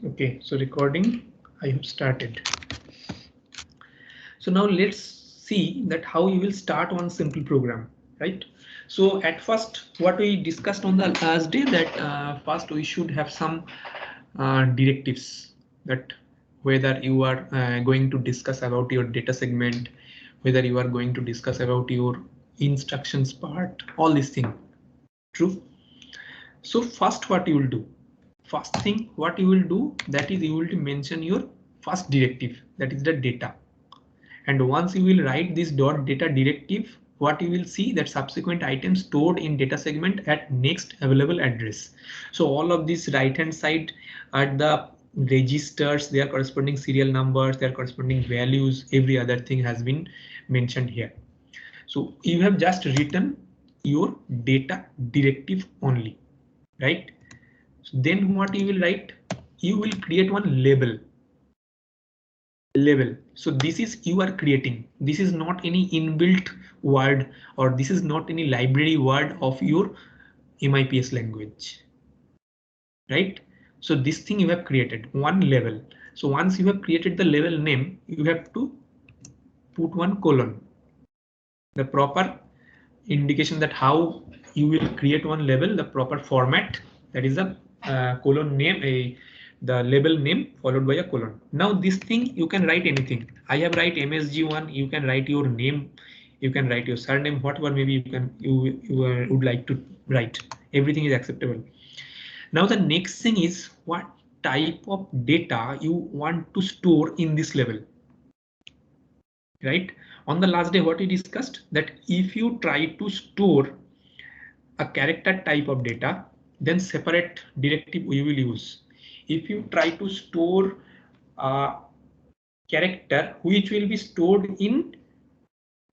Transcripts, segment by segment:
Okay, so recording, I have started. So now let's see that how you will start one simple program, right? So at first, what we discussed on the last day, that first we should have some directives, that whether you are going to discuss about your data segment, whether you are going to discuss about your instructions part, all these things. True. So first, what you will do? First thing, what you will do, that is you will mention your first directive, that is the data. And once you will write this dot data directive, what you will see that subsequent items stored in data segment at next available address. So all of this right hand side are the registers, their corresponding serial numbers, their corresponding values, every other thing has been mentioned here. So you have just written your data directive only, right? So then what you will write? You will create one label. So this is you are creating. This is not any inbuilt word, or this is not any library word of your MIPS language, right? So this thing you have created one label. So once you have created the label name, you have to put one colon. The proper indication that how you will create one label, the proper format, that is a colon name, the label name followed by a colon. Now this thing you can write anything. I have write MSG1. You can write your name, you can write your surname, whatever maybe you would like to write. Everything is acceptable. Now the next thing is what type of data you want to store in this level. Right? On the last day, what we discussed, that if you try to store a character type of data, then separate directive we will use. If you try to store a character which will be stored in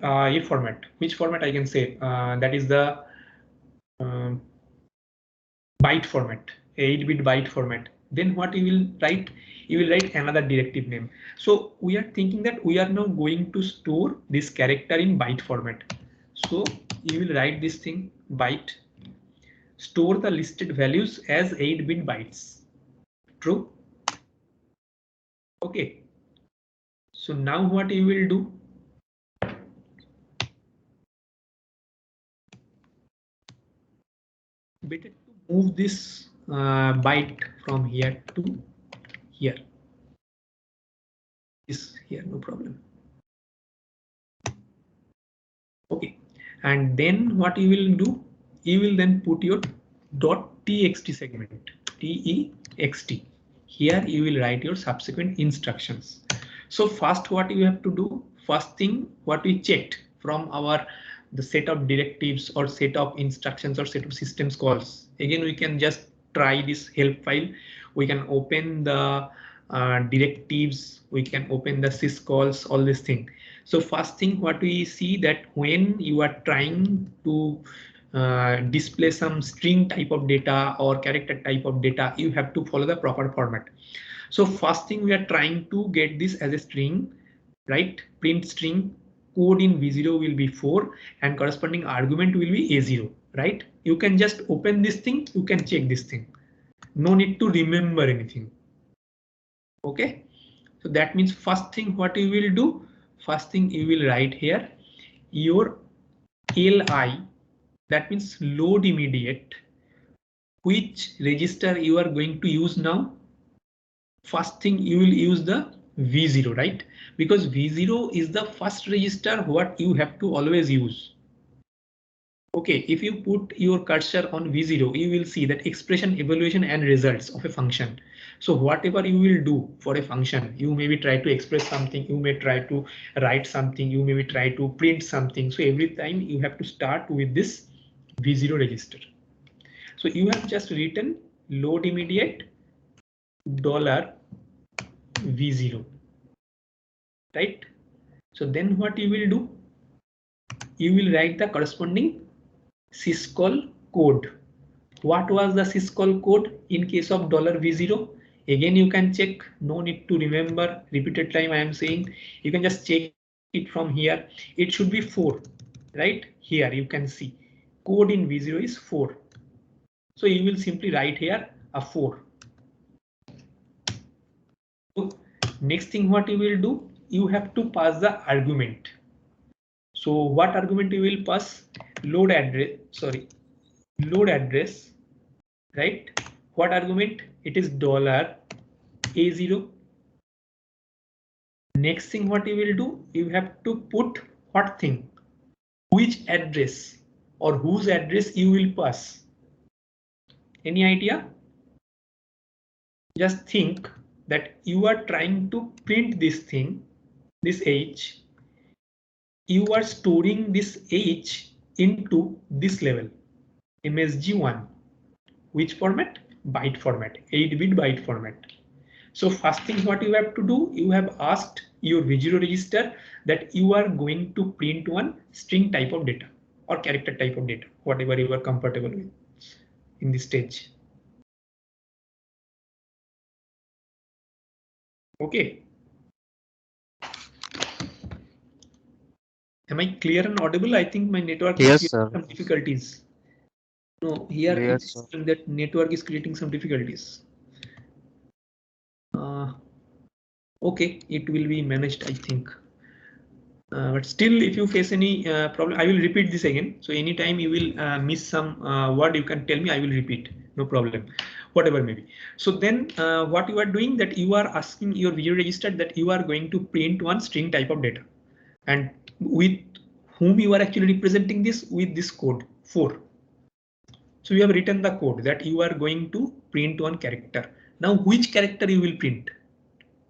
a format, which format I can say, that is the byte format, 8-bit byte format, then what you will write? You will write another directive name. So we are thinking that we are now going to store this character in byte format. So you will write this thing byte, store the listed values as 8-bit bytes. True. Okay. So now what you will do? Better to move this byte from here to here. Is here, no problem. Okay, and then what you will do? You will then put your .txt segment, text. Here you will write your subsequent instructions. So first, what you have to do? First thing, what we checked from our the set of directives or set of instructions or set of systems calls. Again, we can just try this help file. We can open the directives. We can open the syscalls, all this thing. So first thing, what we see that when you are trying to display some string type of data or character type of data, you have to follow the proper format. So first thing, we are trying to get this as a string, right? Print string, code in V0 will be 4 and corresponding argument will be A0, right? You can just open this thing, you can check this thing. No need to remember anything. Okay, so that means first thing what you will do, first thing you will write here your LI, that means load immediate, which register you are going to use now. First thing you will use the V0, right? Because V0 is the first register what you have to always use. Okay, if you put your cursor on V0, you will see that expression, evaluation and results of a function. So whatever you will do for a function, you maybe try to express something, you may try to write something, you maybe try to print something. So every time you have to start with this V0 register. So you have just written load immediate $V0, right? So then what you will do? You will write the corresponding syscall code. What was the syscall code in case of $V0? Again, you can check, no need to remember repeated time I am saying, you can just check it from here. It should be 4, right? Here you can see code in V0 is 4. So you will simply write here a 4. Next thing what you will do, you have to pass the argument. So what argument you will pass? Load address, right? What argument? It is $A0. Next thing what you will do, you have to put what thing, which address or whose address you will pass. Any idea? Just think that you are trying to print this thing, this H. You are storing this H into this level, MSG1. Which format? Byte format, 8-bit byte format. So first thing what you have to do, you have asked your V0 register that you are going to print one string type of data or character type of data, whatever you are comfortable with in this stage. Okay. Am I clear and audible? I think my network is creating some difficulties. No, here it's saying that network is creating some difficulties. Okay, it will be managed, I think. But still, if you face any problem, I will repeat this again. So anytime you will miss some word, you can tell me, I will repeat. No problem, whatever maybe. So then what you are doing, that you are asking your video register that you are going to print one string type of data. And with whom you are actually representing this? With this code 4. So you have written the code that you are going to print one character. Now which character you will print?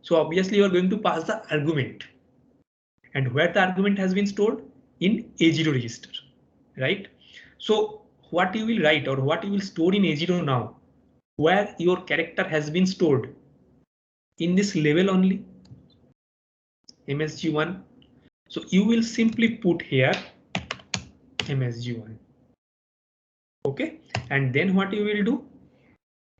So obviously you are going to pass the argument. And where the argument has been stored? In A0 register, right? So what you will write or what you will store in A0 now, where your character has been stored? In this level only, MSG1. So you will simply put here MSG1. Okay, and then what you will do?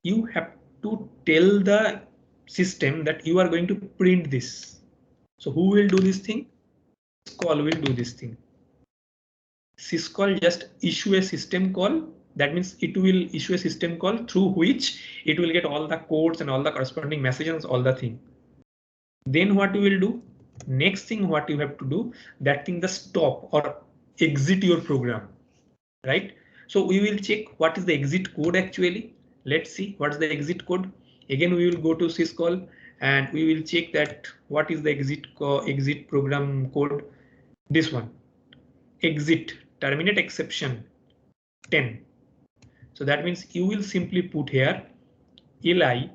You have to tell the system that you are going to print this. So who will do this thing? Syscall will do this thing. Syscall just issue a system call. That means it will issue a system call through which it will get all the codes and all the corresponding messages, all the thing. Then what you will do? Next thing what you have to do, that thing the stop or exit your program, right? So we will check what is the exit code actually. Let's see what's the exit code. Again, we will go to syscall and we will check that what is the exit program code. This one, exit terminate exception 10. So that means you will simply put here li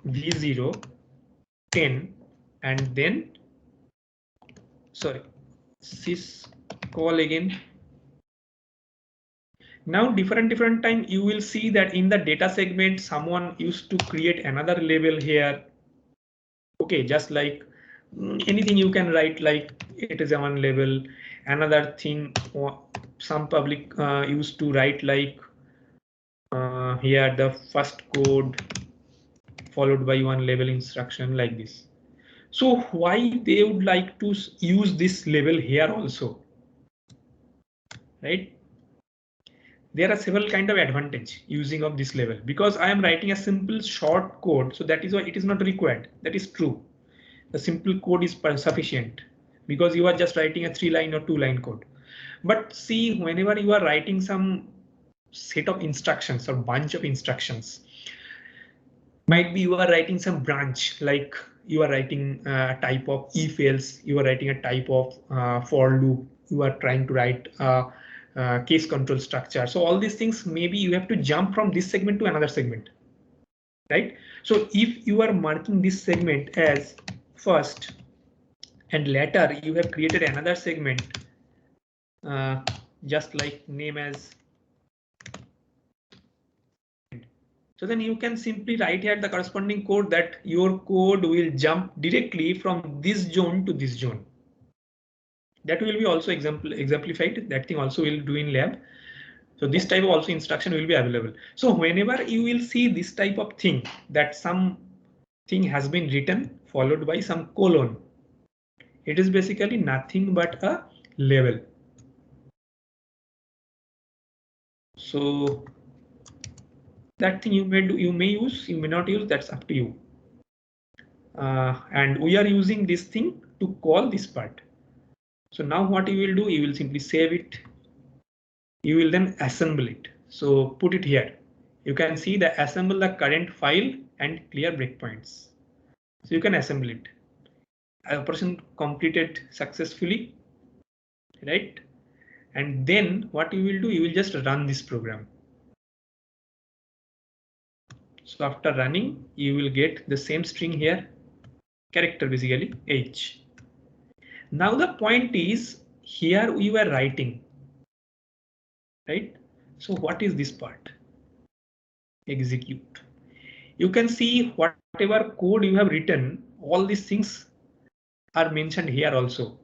$V0 10 and then syscall again. Now different time you will see that in the data segment someone used to create another label here. Okay, just like anything you can write, like it is a one label. Another thing, some public used to write like here the first code followed by one label instruction like this. So why they would like to use this label here also, right? There are several kind of advantage using of this label, because I am writing a simple short code, so that is why it is not required. That is true. The simple code is sufficient because you are just writing a 3-line or 2-line code. But see, whenever you are writing some set of instructions or bunch of instructions, might be you are writing some branch, like you are writing a type of if else, you are writing a type of for loop, you are trying to write case control structure. So all these things, maybe you have to jump from this segment to another segment, right? So if you are marking this segment as first and later you have created another segment, just like name as, so then you can simply write here the corresponding code that your code will jump directly from this zone to this zone. That will be also exemplified. That thing also will do in lab. So this type of also instruction will be available. So whenever you will see this type of thing, that some thing has been written followed by some colon, it is basically nothing but a label. So That thing you may do, you may use, you may not use, that's up to you. And we are using this thing to call this part. So now what you will do, you will simply save it. You will then assemble it. So put it here. You can see the assemble the current file and clear breakpoints. So you can assemble it. Operation completed successfully, right? And then what you will do, you will just run this program. So after running, you will get the same string here, character basically H. Now the point is here we were writing, right? So what is this part? Execute. You can see whatever code you have written, all these things are mentioned here also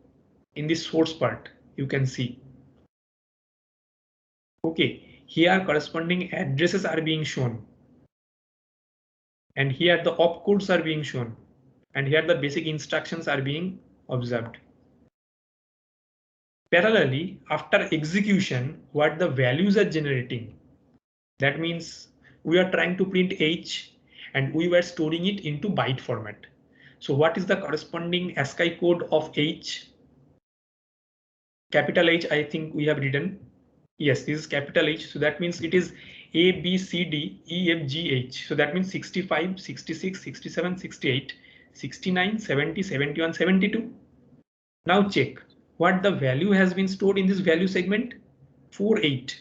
in this source part. You can see. Okay, here corresponding addresses are being shown. And here the opcodes are being shown. And here the basic instructions are being observed. Parallelly, after execution, what the values are generating. That means we are trying to print H and we were storing it into byte format. So what is the corresponding ASCII code of H? Capital H, I think we have written. Yes, this is capital H. So that means it is A, B, C, D, E, F, G, H. So that means 65, 66, 67, 68, 69, 70, 71, 72. Now check what the value has been stored in this value segment. 48.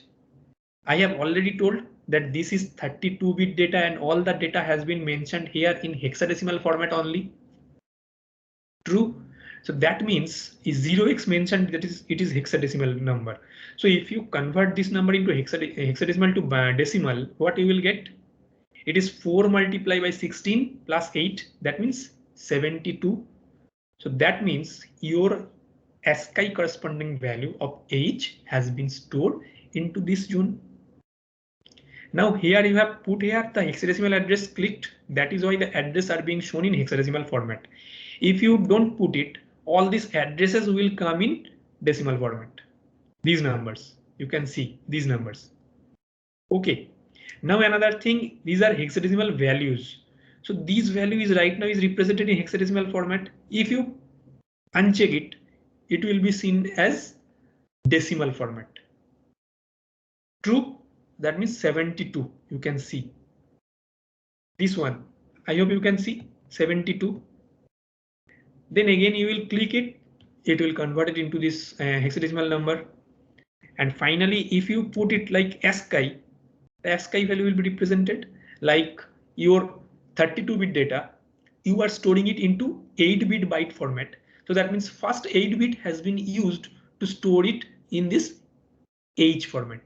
I have already told that this is 32-bit data and all the data has been mentioned here in hexadecimal format only. True. So that means is 0x mentioned, that is it is hexadecimal number. So if you convert this number into hexadecimal to decimal, what you will get? It is 4 multiplied by 16 plus 8. That means 72. So that means your ASCII corresponding value of H has been stored into this zone. Now here you have put here the hexadecimal address clicked. That is why the address are being shown in hexadecimal format. If you don't put it, all these addresses will come in decimal format. These numbers, you can see these numbers. Okay. Now another thing, these are hexadecimal values. So these values right now is represented in hexadecimal format. If you uncheck it, it will be seen as decimal format. True. That means 72. You can see this one. I hope you can see 72. Then again you will click it. It will convert it into this hexadecimal number. And finally, if you put it like ASCII, the ASCII value will be represented like your 32-bit data. You are storing it into 8-bit byte format. So that means first 8-bit has been used to store it in this H format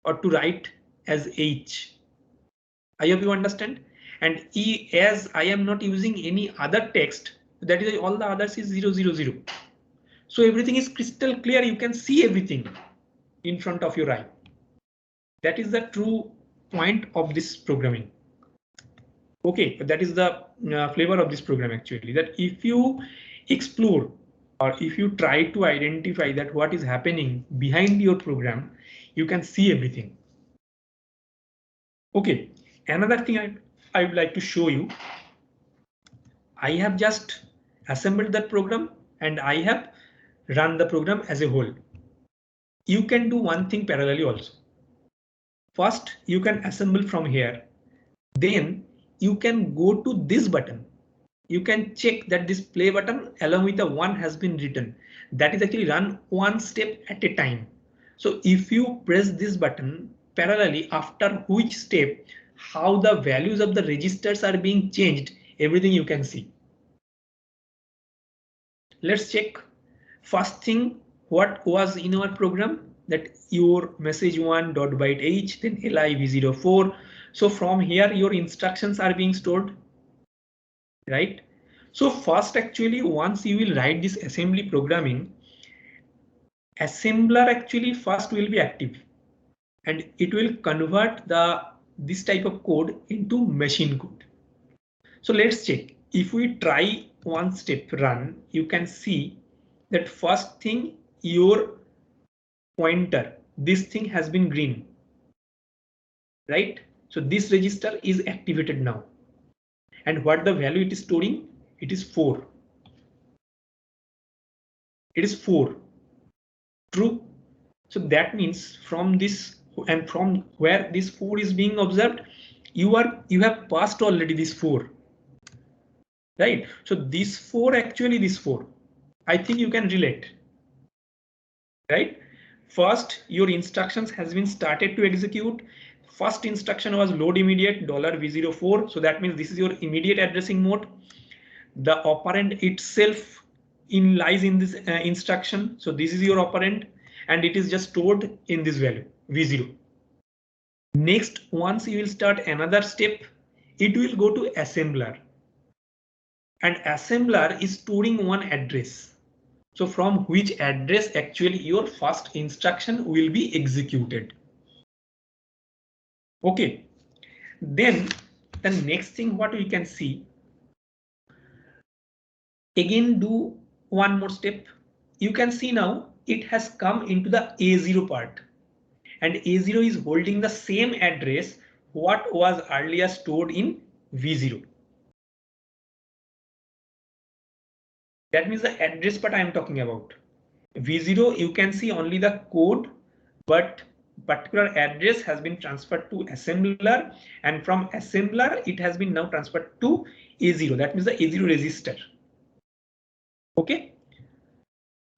or to write as H. I hope you understand. And as I am not using any other text, that is all the others is 000. So everything is crystal clear. You can see everything in front of your eye. That is the true point of this programming. Okay, that is the flavor of this program actually, that if you explore or if you try to identify that what is happening behind your program, you can see everything. Okay, another thing I would like to show you. I have just assembled that program and I have run the program as a whole. You can do one thing parallelly also. First, you can assemble from here. Then you can go to this button. You can check that this play button along with the one has been written. That is actually run one step at a time. So if you press this button parallelly, after which step, how the values of the registers are being changed, everything you can see. Let's check. First thing, what was in our program, that your message 1.byte H, then LIV04. So from here your instructions are being stored, right? So first actually once you will write this assembly programming, assembler actually first will be active and it will convert this type of code into machine code. So let's check. If we try one step run, you can see that first thing, your pointer, this thing has been green, right? So this register is activated now. And what the value it is storing? It is 4. It is 4. True. So that means from this and from where this 4 is being observed, you have passed already this 4. Right? So this 4 actually this 4. I think you can relate. Right? First, your instructions has been started to execute. First instruction was load immediate $V04. So that means this is your immediate addressing mode. The operand itself lies in this instruction. So this is your operand and it is just stored in this value V0. Next, once you will start another step, it will go to assembler. And assembler is storing one address. So from which address actually your first instruction will be executed. Okay. Then the next thing what we can see. Again, do one more step. You can see now it has come into the A0 part. And A0 is holding the same address what was earlier stored in V0. That means the address part I am talking about. V0, you can see only the code, but particular address has been transferred to assembler, and from assembler it has been now transferred to A0. That means the A0 register. Okay.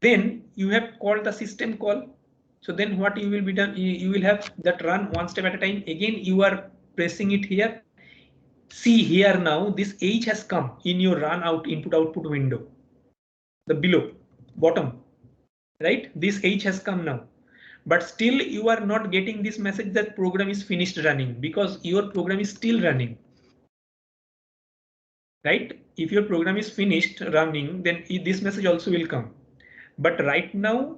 Then you have called the system call. So then what you will be done, you will have that run one step at a time. Again, you are pressing it here. See here now this H has come in your run out input output window. The below bottom, right? This H has come now. But still you are not getting this message that program is finished running because your program is still running. Right? If your program is finished running, then this message also will come. But right now,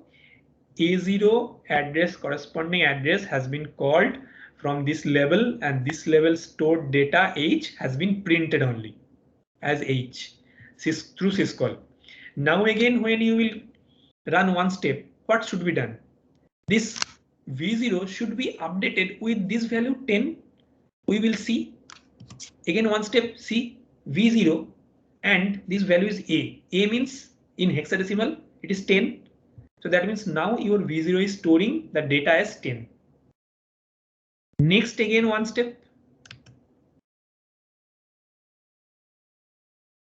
A0 address, corresponding address has been called from this level, and this level stored data H has been printed only as H through syscall. Now again, when you will run one step, what should be done? This V0 should be updated with this value 10. We will see again one step, see V0 and this value is A. A means in hexadecimal it is 10. So that means now your V0 is storing the data as 10. Next again one step.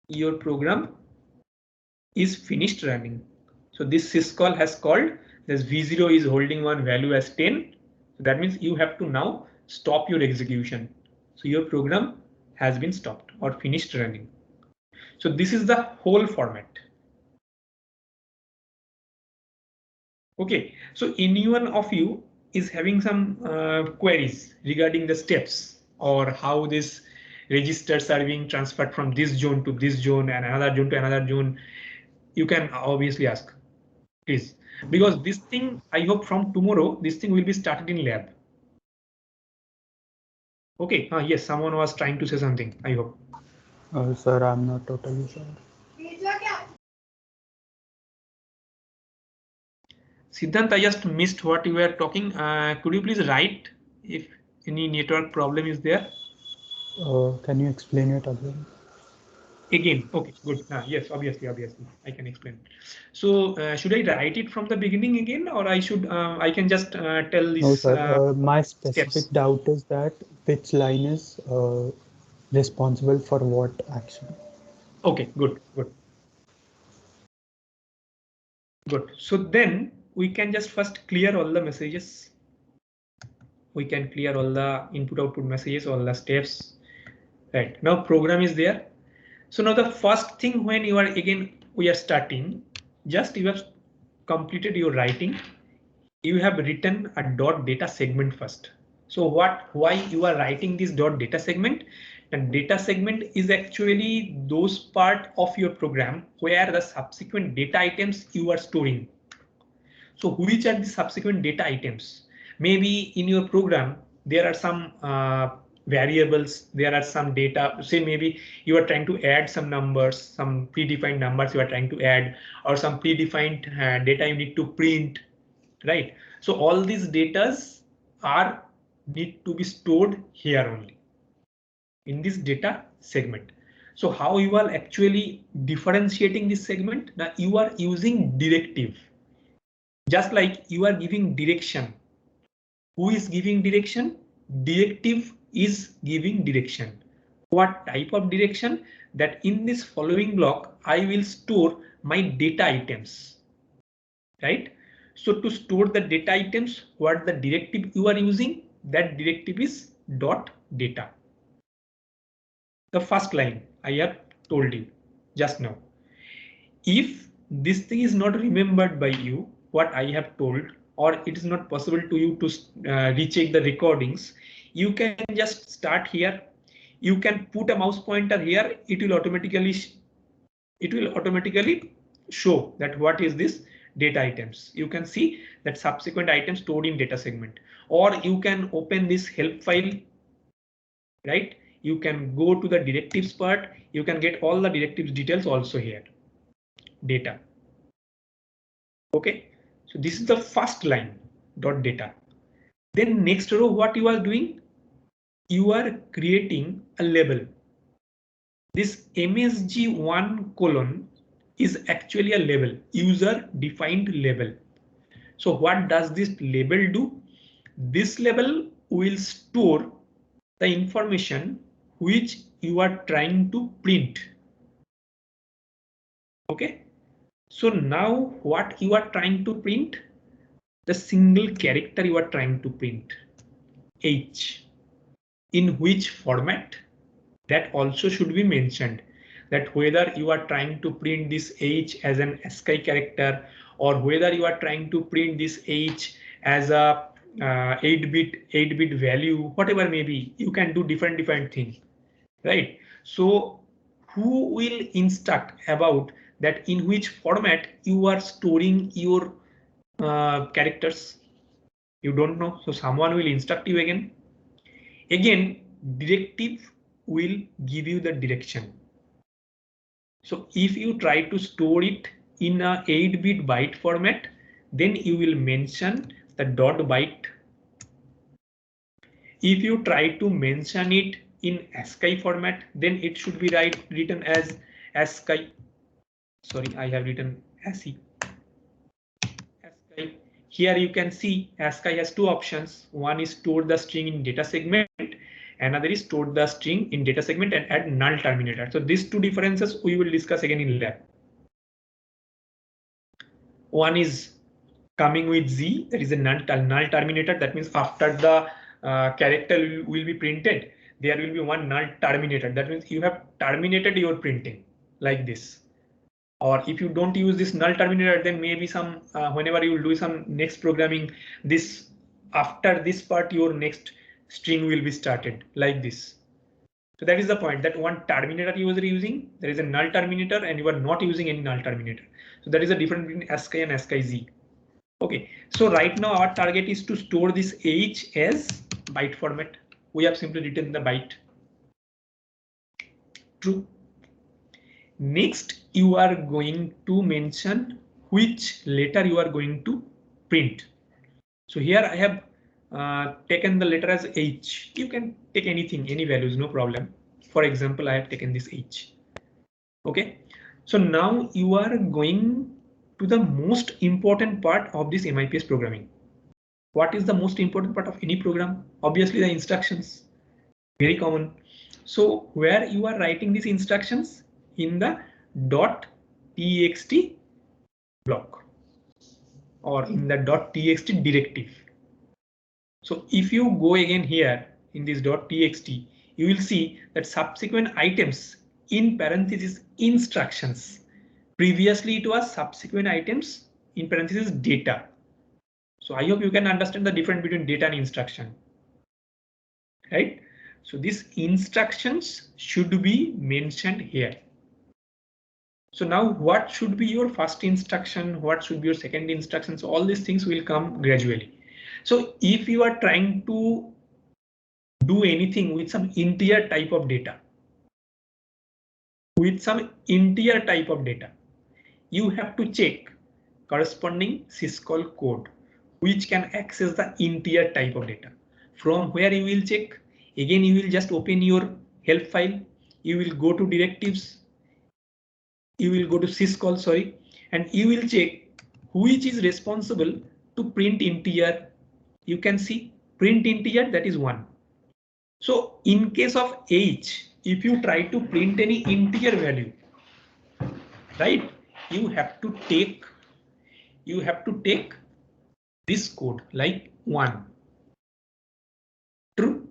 Your program is finished running. So this syscall has called this V0 is holding one value as 10. So that means you have to now stop your execution. So your program has been stopped or finished running. So this is the whole format. Okay, so anyone of you is having some queries regarding the steps or how this registers are being transferred from this zone to this zone and another zone to another zone, you can obviously ask, please, because this thing, I hope from tomorrow, this thing will be started in lab. Okay, yes, someone was trying to say something, I hope. Sir, I'm not totally sure. Siddhant, I just missed what you were talking. Could you please write if any network problem is there? Can you explain it again? Again, okay, good. Yes, obviously, I can explain. So should I write it from the beginning again, or I can just tell this? No, sir. My specific Steps. doubt is that which line is responsible for what action. Okay, good. So then we can just first clear all the messages. We can clear all the input output messages, all the steps. Right, now program is there. So now the first thing when you are we are starting, just you have completed your writing. You have written a data segment first. So why you are writing this data segment? And data segment is actually those part of your program where the subsequent data items you are storing. So which are the subsequent data items? Maybe in your program, there are some variables, there are some data, say maybe you are trying to add some numbers, some predefined numbers you are trying to add, or some predefined data you need to print, right? So all these datas are need to be stored here only in this data segment. So how you are actually differentiating this segment? Now you are using directive. Just like you are giving direction. Who is giving direction? Directive is giving direction. What type of direction? That in this following block, I will store my data items. Right? So to store the data items, what the directive you are using? That directive is dot data. The first line I have told you just now. If this thing is not remembered by you, what I have told, or it is not possible to you to recheck the recordings, you can just start here. You can put a mouse pointer here. It will automatically show that what is this data items. You can see that subsequent items stored in data segment, or you can open this help file. Right? You can go to the directives part. You can get all the directives details also here. Data. Okay, so this is the first line dot data. Then next row, what you are doing? You are creating a label. This MSG1 colon is actually a label, user defined label. So what does this label do? This label will store the information which you are trying to print. Okay, so now what you are trying to print? The single character you are trying to print, H. In which format? That also should be mentioned, that whether you are trying to print this H as an ASCII character, or whether you are trying to print this H as a 8-bit value, whatever may be, you can do different things, right? So who will instruct about that in which format you are storing your characters? You don't know, so someone will instruct you again. Directive will give you the direction. So if you try to store it in a 8-bit byte format, then you will mention the dot byte. If you try to mention it in ASCII format, then it should be written as ASCII. Sorry, I have written ASCII. Here you can see ASCII has two options. One is store the string in data segment. Another is store the string in data segment and add null terminator. So these two differences we will discuss again in lab. One is coming with Z, that is a null terminator. That means after the character will be printed, there will be one null terminator. That means you have terminated your printing like this. Or if you don't use this null terminator, then maybe some whenever you will do some next programming, this after this part your next string will be started like this. So that is the point, that one terminator you are using, there is a null terminator, and you are not using any null terminator. So that is the difference between ASCII and ASCII Z. Okay, so right now our target is to store this H as byte format. We have simply written the byte. True. Next, you are going to mention which letter you are going to print. So here I have taken the letter as H. You can take anything, any values, no problem. For example, I have taken this H. Okay, so now you are going to the most important part of this MIPS programming. What is the most important part of any program? Obviously the instructions, very common. So where you are writing these instructions? In the .txt block or in the .txt directive. So if you go again here in this .txt, you will see that subsequent items in parentheses instructions. Previously it was subsequent items in parentheses data. So I hope you can understand the difference between data and instruction, right? So these instructions should be mentioned here. So now what should be your first instruction? What should be your second instruction? So all these things will come gradually. So if you are trying to do anything with some integer type of data, you have to check corresponding syscall code which can access the integer type of data. From where you will check? Again, you will just open your help file. You will go to directives. You will go to syscall, sorry, and you will check which is responsible to print integer. You can see print integer, that is 1. So in case of h, if you try to print any integer value, right, you have to take this code like 1. True.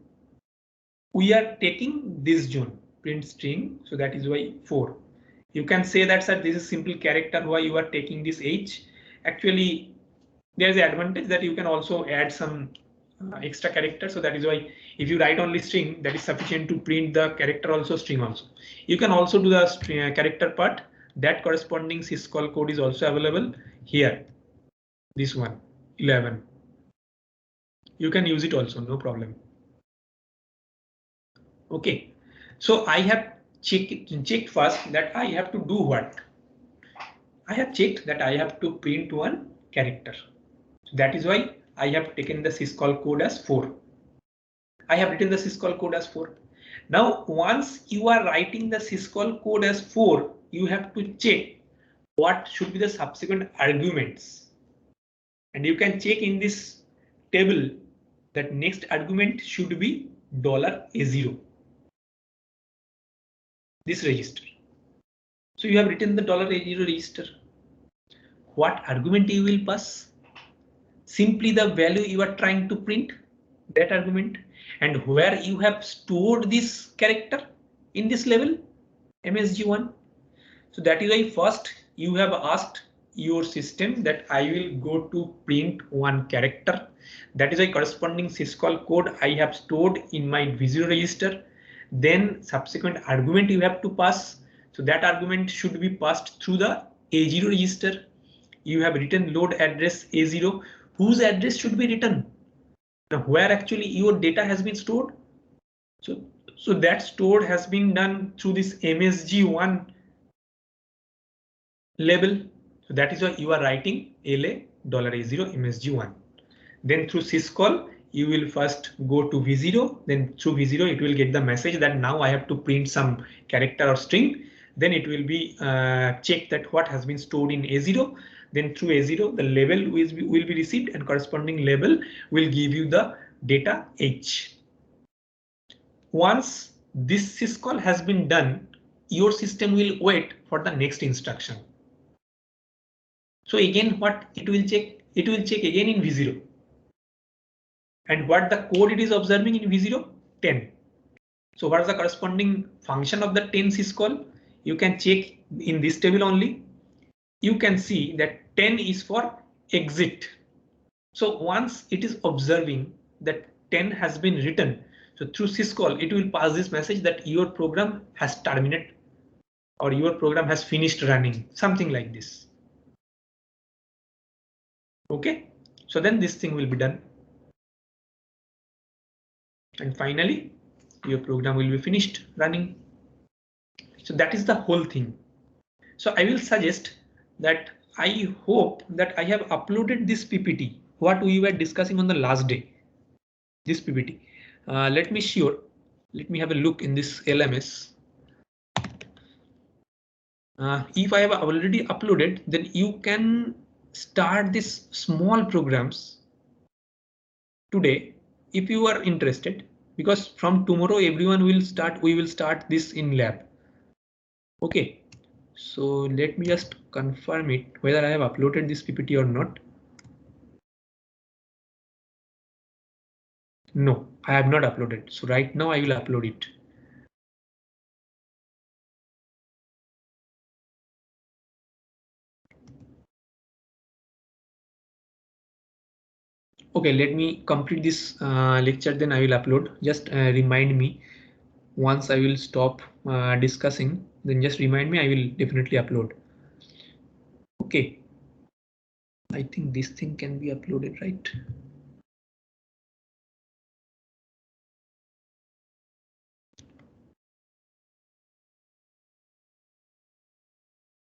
We are taking this zone print string, so that is why 4. You can say that, sir, this is simple character, why you are taking this h. Actually, there's the advantage that you can also add some extra character, so that is why if you write only string, that is sufficient to print the character also, string also. You can also do the string, character part. That corresponding syscall code is also available here. This one 11. You can use it also, no problem. Okay, so I have checked first that I have to do what? I have checked that I have to print one character. So that is why I have taken the syscall code as 4. I have written the syscall code as 4. Now, once you are writing the syscall code as 4, you have to check what should be the subsequent arguments. And you can check in this table that next argument should be $A0. This register. So you have written the $A0 register. What argument you will pass? Simply the value you are trying to print, that argument, and where you have stored this character in this level, MSG1. So that is why first you have asked your system that I will go to print one character. That is why corresponding syscall code I have stored in my V0 register. Then subsequent argument you have to pass. So that argument should be passed through the A0 register. You have written load address A0, whose address should be written. Now where actually your data has been stored. So that stored has been done through this MSG1 label. So that is why you are writing LA $A0 MSG1. Then through syscall, you will first go to V0. Then through V0, it will get the message that now I have to print some character or string. Then it will be checked that what has been stored in A0. Then through A0, the label will be received, and corresponding label will give you the data H. Once this syscall has been done, your system will wait for the next instruction. So again, what it will check? It will check again in V0. And what the code it is observing in V0? 10. So what is the corresponding function of the 10 syscall? You can check in this table only. You can see that 10 is for exit. So once it is observing that 10 has been written, so through syscall, it will pass this message that your program has terminated or your program has finished running, something like this. Okay, so then this thing will be done. And finally, your program will be finished running. So that is the whole thing. So I will suggest that I hope that I have uploaded this PPT, what we were discussing on the last day, this PPT. Let me have a look in this LMS. If I have already uploaded, then you can start this small programs today if you are interested, because from tomorrow everyone will start, we will start this in lab. Okay, so let me just confirm it whether I have uploaded this PPT or not. No, I have not uploaded. So right now I will upload it. Okay, let me complete this lecture, then I will upload. Just remind me once I will stop discussing, then just remind me, I will definitely upload. Okay, I think this thing can be uploaded, right?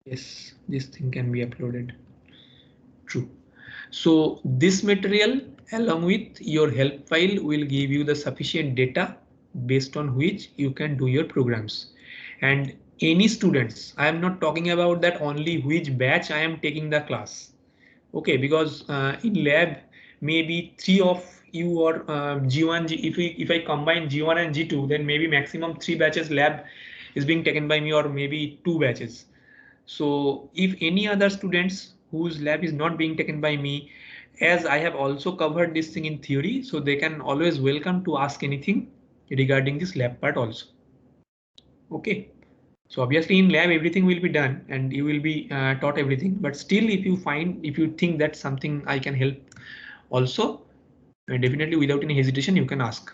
Yes, this thing can be uploaded. True. So this material along with your help file will give you the sufficient data based on which you can do your programs. And any students, I am not talking about that only which batch I am taking the class. Okay, because in lab maybe three of you or G1, if I combine G1 and G2, then maybe maximum 3 batches lab is being taken by me, or maybe 2 batches. So if any other students whose lab is not being taken by me, as I have also covered this thing in theory, so they can always welcome to ask anything regarding this lab part also. Okay. So obviously in lab everything will be done and you will be taught everything, but still if you think that something I can help also, definitely without any hesitation you can ask.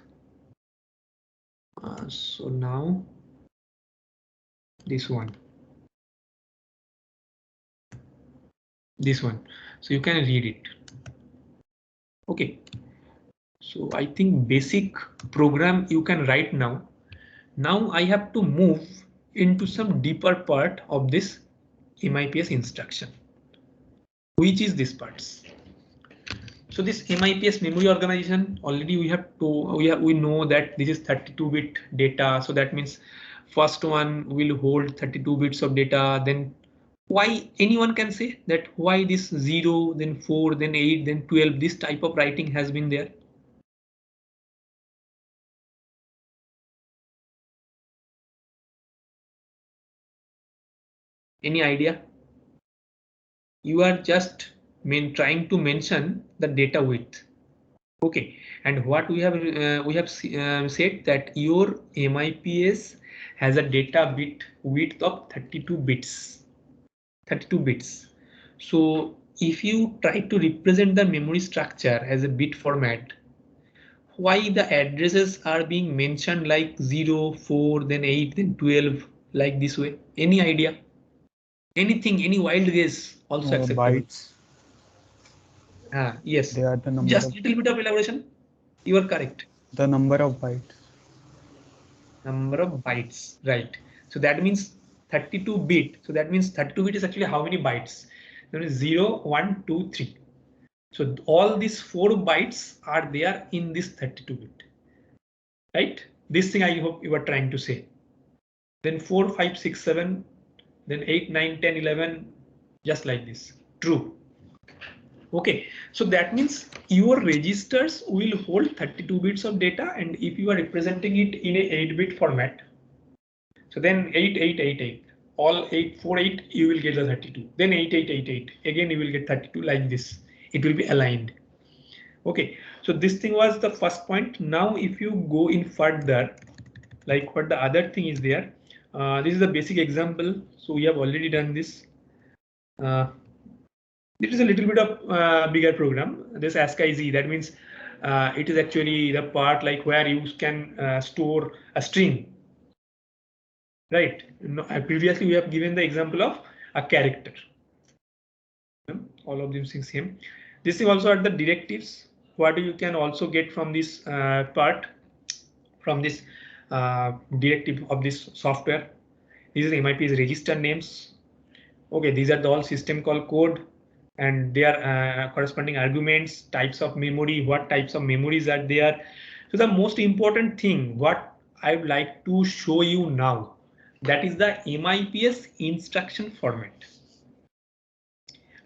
So now this one. So you can read it. Okay. So I think basic program you can write now. Now I have to move into some deeper part of this MIPS instruction, which is this parts. So this MIPS memory organization, already we know that this is 32-bit data. So that means first one will hold 32 bits of data. Then why anyone can say that why this 0, then 4, then 8, then 12, this type of writing has been there. Any idea? You are just trying to mention the data width. Okay, and what we have said that your MIPS has a data bit width of 32 bits. 32 bits. So if you try to represent the memory structure as a bit format, why the addresses are being mentioned like 0, 4, then 8, then 12, like this way? Any idea? Anything, any wild guess also acceptable. Bytes. Yes, They are the number just of little bit of elaboration. You are correct. bytes. Number of bytes, right? So that means 32 bit. So that means 32 bit is actually how many bytes? There is 0, 1, 2, 3. So all these 4 bytes are there in this 32 bit, right? This thing I hope you are trying to say. Then 4, 5, 6, 7, then 8, 9, 10, 11, just like this. True. Okay, so that means your registers will hold 32 bits of data, and if you are representing it in a 8-bit format, so then 8, 8, 8, 8, all 8, 4, 8, you will get the 32. Then 8, 8, 8, 8, again you will get 32 like this. It will be aligned. Okay, so this thing was the first point. Now if you go in further, like what the other thing is there, this is a basic example. So we have already done this. This is a little bit of bigger program. This ASCII, that means it is actually the part like where you can store a string. Right. No, previously we have given the example of a character. All of these things same. This is also at the directives. What you can also get from this part, from this directive of this software. This is MIP's register names. Okay, these are the all system call code, and their corresponding arguments, types of memory, what types of memories are there. So the most important thing, what I would like to show you now, that is the MIPS instruction format.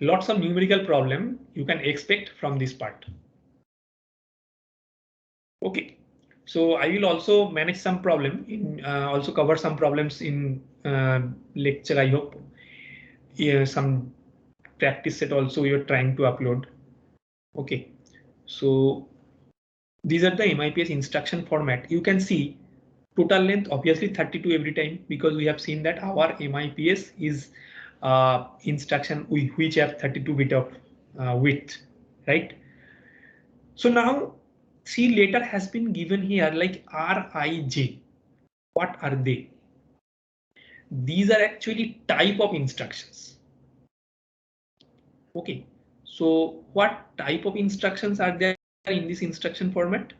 Lots of numerical problem you can expect from this part. Okay, so I will also manage some problem in also cover some problems in lecture. I hope some practice set also you're trying to upload. Okay, so these are the MIPS instruction format. You can see total length obviously 32 every time, because we have seen that our MIPS is instruction which have 32 bit of width, right? So now see later has been given here like RIJ. What are they? These are actually type of instructions. Okay, so what type of instructions are there in this instruction format?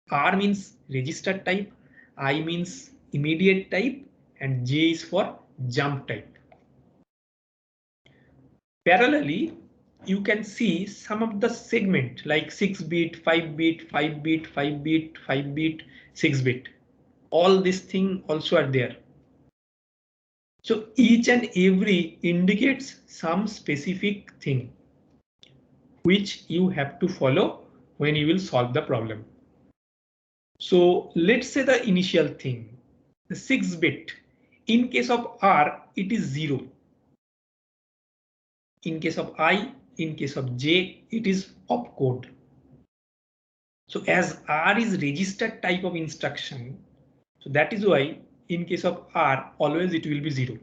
R means register type, I means immediate type, and J is for jump type. Parallelly, you can see some of the segment like 6-bit, 5-bit, 5-bit, 5-bit, 5-bit, 6-bit. All these things also are there. So each and every indicates some specific thing which you have to follow when you will solve the problem. So let's say the initial thing, the 6-bit. In case of R, it is 0. In case of I, in case of J, it is opcode. So as R is registered type of instruction, so that is why in case of R, always it will be 0.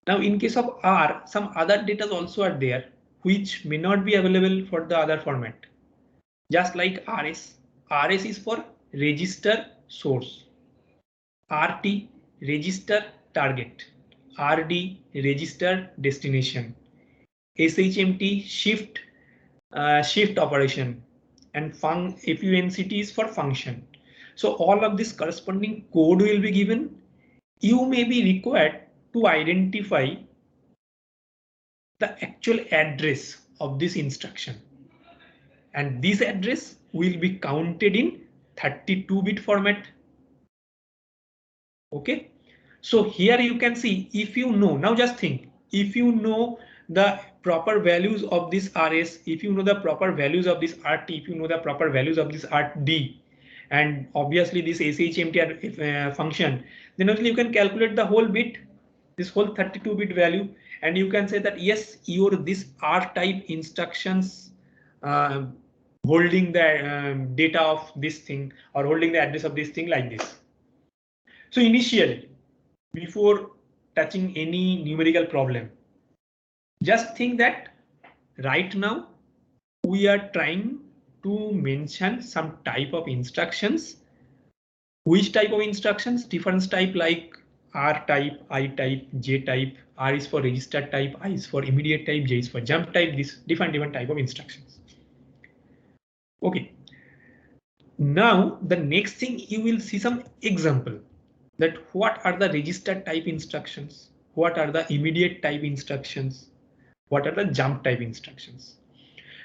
Now in case of R, some other data also are there which may not be available for the other format. Just like RS. RS is for register source. RT, register target. RD, register destination. SHMT, shift operation, and FUNCT is for function. So all of this corresponding code will be given. You may be required to identify the actual address of this instruction. And this address will be counted in 32-bit format. Okay, so here you can see, if you know, now just think, if you know the proper values of this RS, if you know the proper values of this RT, if you know the proper values of this RD, and obviously this SHMT function, then only you can calculate the whole bit, this whole 32-bit value, and you can say that yes, your this R type instructions holding the data of this thing or holding the address of this thing like this. So initially, before touching any numerical problem, just think that right now we are trying to mention some type of instructions. Which type of instructions? Different type like R type, I type, J type. R is for register type, I is for immediate type, J is for jump type. This different type of instructions. Okay. Now the next thing you will see some example that what are the register type instructions, what are the immediate type instructions, what are the jump type instructions.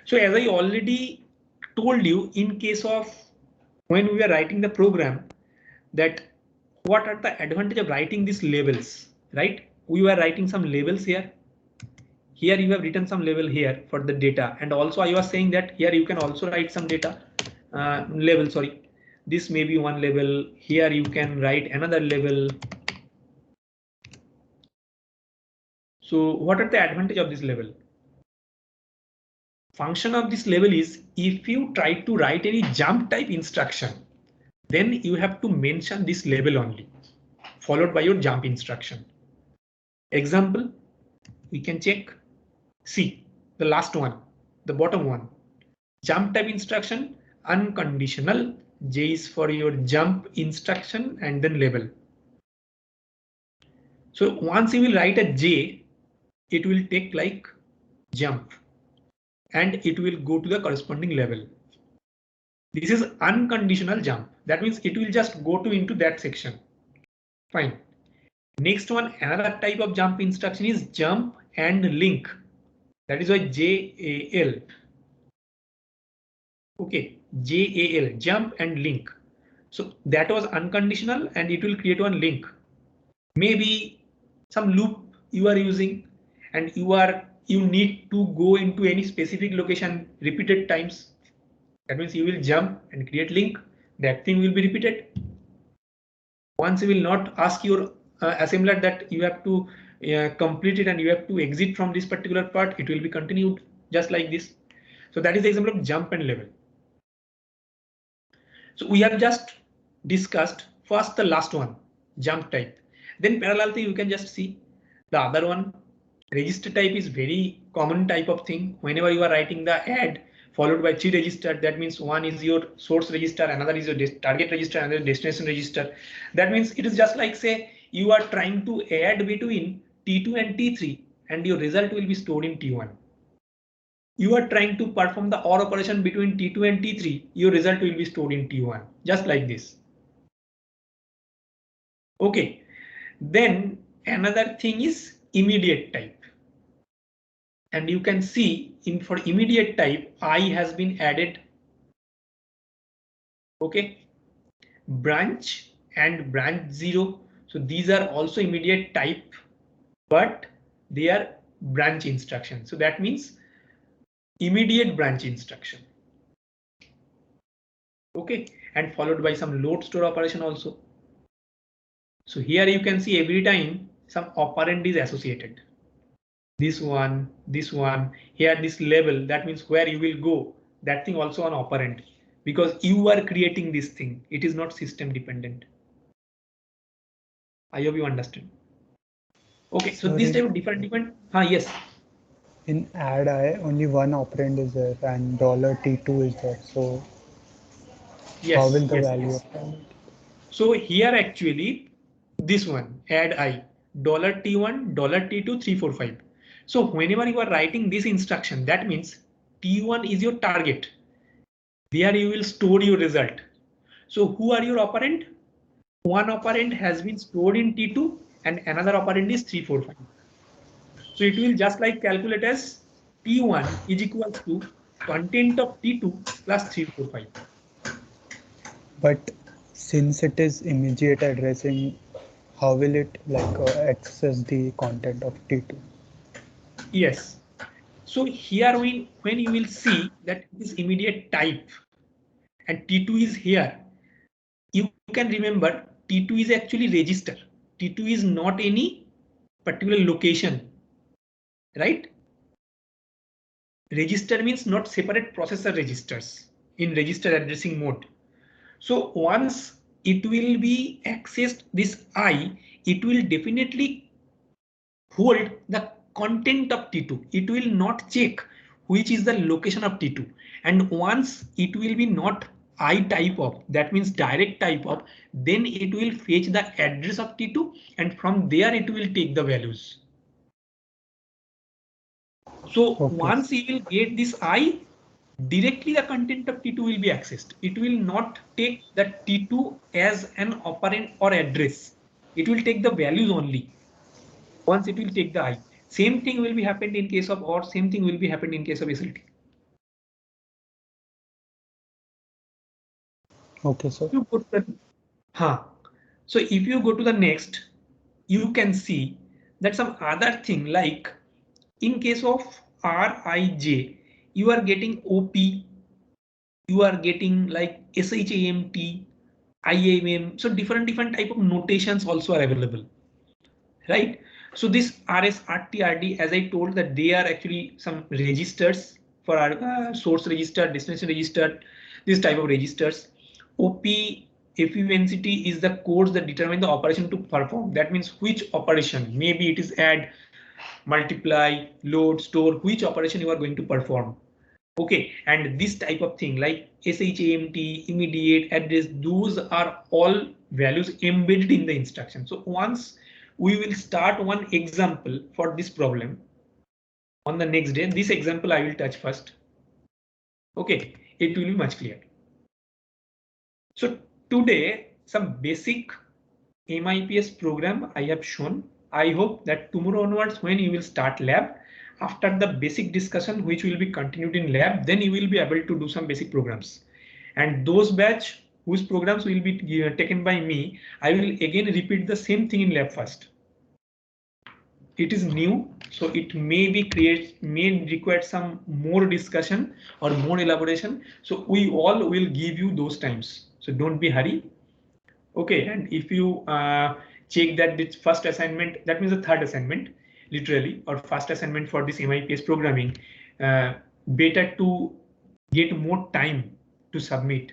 So as I already told you, in case of when we are writing the program, that what are the advantage of writing these labels, right? We were writing some labels here. Here you have written some label here for the data, and also I was saying that here you can also write some data label. Sorry, this may be one label. Here you can write another label. So what are the advantage of this label? Function of this label is if you try to write any jump type instruction, then you have to mention this label only, followed by your jump instruction. Example, we can check. See the last one, the bottom one. Jump type instruction, unconditional. J is for your jump instruction and then label. So once you will write a J, it will take like jump and it will go to the corresponding level. This is unconditional jump. That means it will just go to into that section. Fine. Next one, another type of jump instruction is jump and link. That is why JAL. Okay, JAL, jump and link. So that was unconditional and it will create one link. Maybe some loop you are using and you need to go into any specific location repeated times. That means you will jump and create link. That thing will be repeated. Once you will not ask your assembler that you have to complete it and you have to exit from this particular part, it will be continued just like this. So that is the example of jump and level. So we have just discussed first the last one, jump type. Then parallelly you can just see the other one. Register type is very common type of thing. Whenever you are writing the add followed by 3 register, that means one is your source register, another is your target register, another destination register. That means it is just like say you are trying to add between T2 and T3 and your result will be stored in T1. You are trying to perform the OR operation between T2 and T3, your result will be stored in T1, just like this. Okay, then another thing is immediate type. and you can see in for immediate type I has been added. Okay, branch and branch 0. So these are also immediate type, but they are branch instruction. So that means immediate branch instruction. Okay, and followed by some load store operation also. So here you can see every time some operand is associated. This one, here this label, that means where you will go, that thing also an operand, because you are creating this thing. It is not system dependent. I hope you understand. Okay, so this type of different. Yes. In add I, only one operand is there and $T2 is there. So Yes, how will the yes, value yes. of that? So here actually this one add I $T1, $T2, 3, 4, 5. So whenever you are writing this instruction, that means T1 is your target. There you will store your result. So who are your operand? One operand has been stored in T2 and another operand is 3, 4, 5. So it will just like calculate as T1 is equal to content of T2 plus 3, 4, 5. But since it is immediate addressing, how will it access the content of T2? Yes. So here when you will see that this immediate type and T2 is here, you can remember T2 is actually register. T2 is not any particular location, right? Register means not separate processor registers in register addressing mode. So once it will be accessed this I, it will definitely hold the content of T2. It will not check which is the location of T2. And once it will be not I type of, that means direct type of, then it will fetch the address of T2 and from there it will take the values. So once you will get this I, directly the content of T2 will be accessed. It will not take that T2 as an operand or address. It will take the values only. Once it will take the I. Same thing will be happened in case of OR, same thing will be happened in case of SLT. Okay, sir. So if you go to the next, you can see that some other thing like in case of RIJ, you are getting OP, you are getting like SHAMT, IMM. So different type of notations also are available, right? So this RS, RT, RD, as I told that they are actually some registers for our source register, destination register, this type of registers. OP, FUNCT is the codes that determine the operation to perform. That means which operation, maybe it is add, multiply, load, store, which operation you are going to perform. Okay, and this type of thing like SHAMT, immediate, address, those are all values embedded in the instruction. So once we will start one example for this problem on the next day, this example I will touch first. Okay, it will be much clearer. So today some basic MIPS program I have shown. I hope that tomorrow onwards when you will start lab, after the basic discussion which will be continued in lab, then you will be able to do some basic programs. And those batch whose programs will be taken by me, I will again repeat the same thing in lab first. It is new, so it may require some more discussion or more elaboration. So we all will give you those times. So don't be hurry. Okay, and if you check that this first assignment, that means the third assignment, literally, or first assignment for this MIPS programming, better to get more time to submit.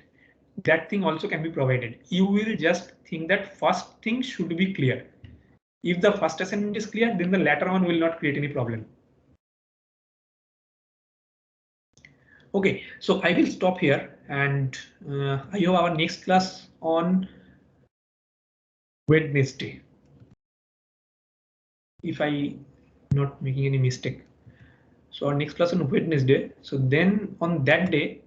That thing also can be provided. You will just think that first thing should be clear. If the first assignment is clear, then the latter one will not create any problem. Okay, so I will stop here and I have our next class on Wednesday. If I not making any mistake. So our next class on Wednesday. So then on that day,